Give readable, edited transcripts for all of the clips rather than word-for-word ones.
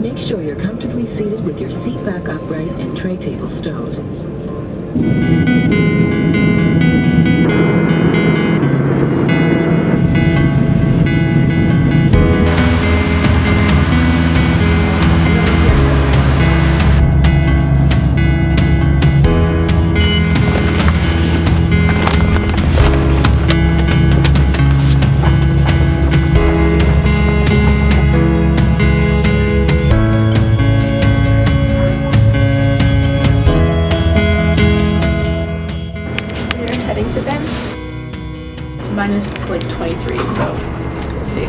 Make sure you're comfortably seated with your seat back upright and tray table stowed. Heading to banff. It's minus like 23, so we'll see.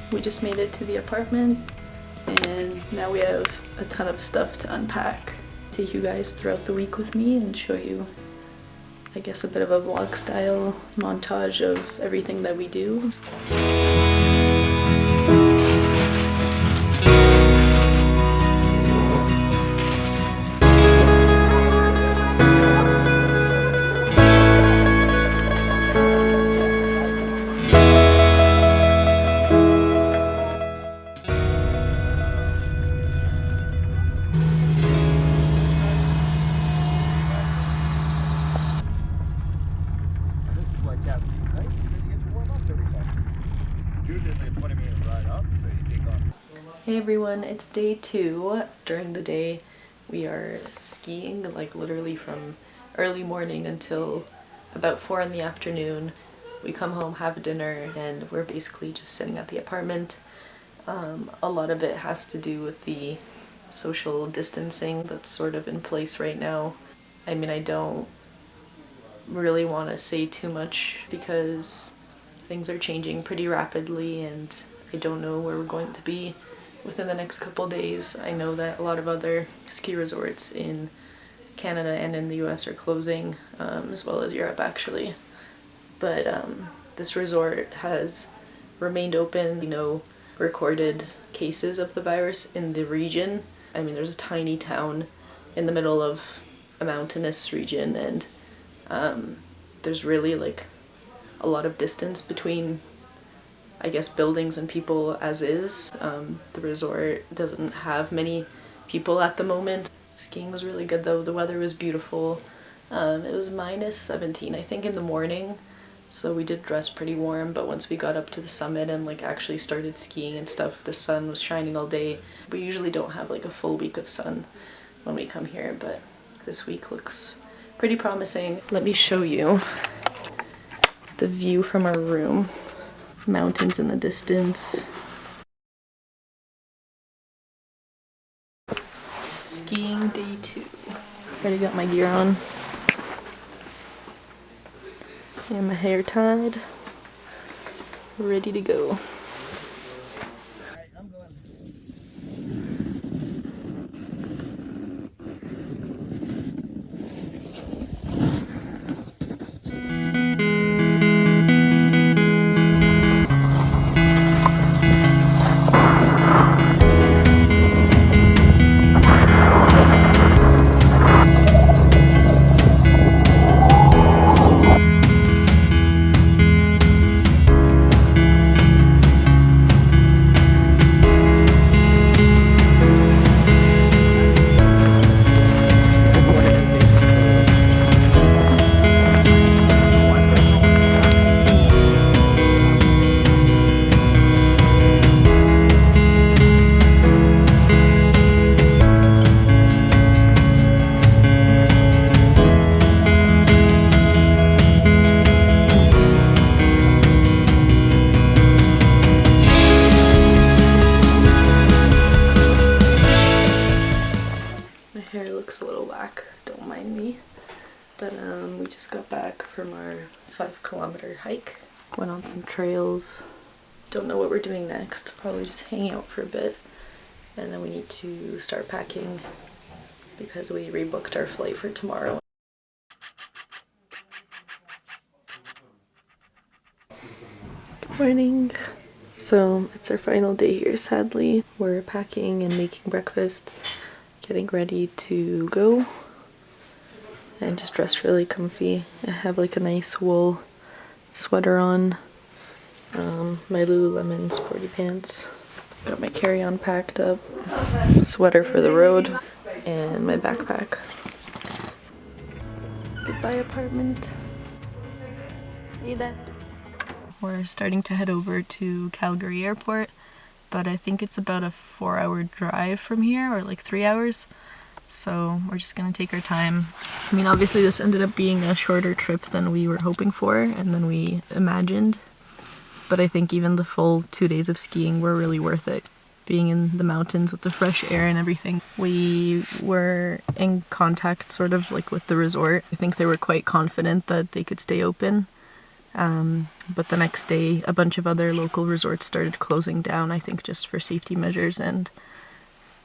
We just made it to the apartment and now we have a ton of stuff to unpack. Take you guys throughout the week with me and show you, I guess, a bit of a vlog style montage of everything that we do. Hey everyone, it's day 2. During the day we are skiing, like literally from early morning until about 4 in the afternoon. We come home, have dinner, and we're basically just sitting at the apartment. A lot of it has to do with the social distancing that's sort of in place right now. I mean, I don't really want to say too much because things are changing pretty rapidly and I don't know where we're going to be within the next couple days. I know that a lot of other ski resorts in Canada and in the US are closing, as well as Europe actually. But this resort has remained open. No recorded cases of the virus in the region. I mean, there's a tiny town in the middle of a mountainous region and there's really like a lot of distance between, I guess, buildings and people as is. The resort doesn't have many people at the moment. Skiing was really good though. The weather was beautiful. It was minus 17 I think in the morning, so we did dress pretty warm, but once we got up to the summit and like actually started skiing and stuff, the sun was shining all day. We usually don't have like a full week of sun when we come here, but this week looks pretty promising. Let me show you the view from our room. Mountains in the distance. Skiing day 2. Already got my gear on. And my hair tied. Ready to go. back, don't mind me. But we just got back from our 5-kilometer hike. Went on some trails. Don't know what we're doing next. Probably just hanging out for a bit. And then we need to start packing because we rebooked our flight for tomorrow. Good morning. So it's our final day here, sadly. We're packing and making breakfast, getting ready to go. I'm just dressed really comfy. I have like a nice wool sweater on, my Lululemon sporty pants. Got my carry-on packed up, sweater for the road, and my backpack. Goodbye, apartment. Ada. We're starting to head over to Calgary Airport, but I think it's about a 4-hour drive from here, or like 3 hours. So we're just gonna take our time. I mean, obviously this ended up being a shorter trip than we were hoping for and than we imagined. But I think even the full 2 days of skiing were really worth it. Being in the mountains with the fresh air and everything. We were in contact sort of like with the resort. I think they were quite confident that they could stay open. But the next day, a bunch of other local resorts started closing down, I think just for safety measures, and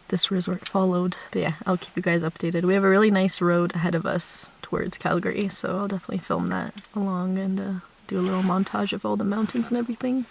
this resort followed. But yeah, I'll keep you guys updated. We have a really nice road ahead of us towards Calgary, so I'll definitely film that along and do a little montage of all the mountains and everything.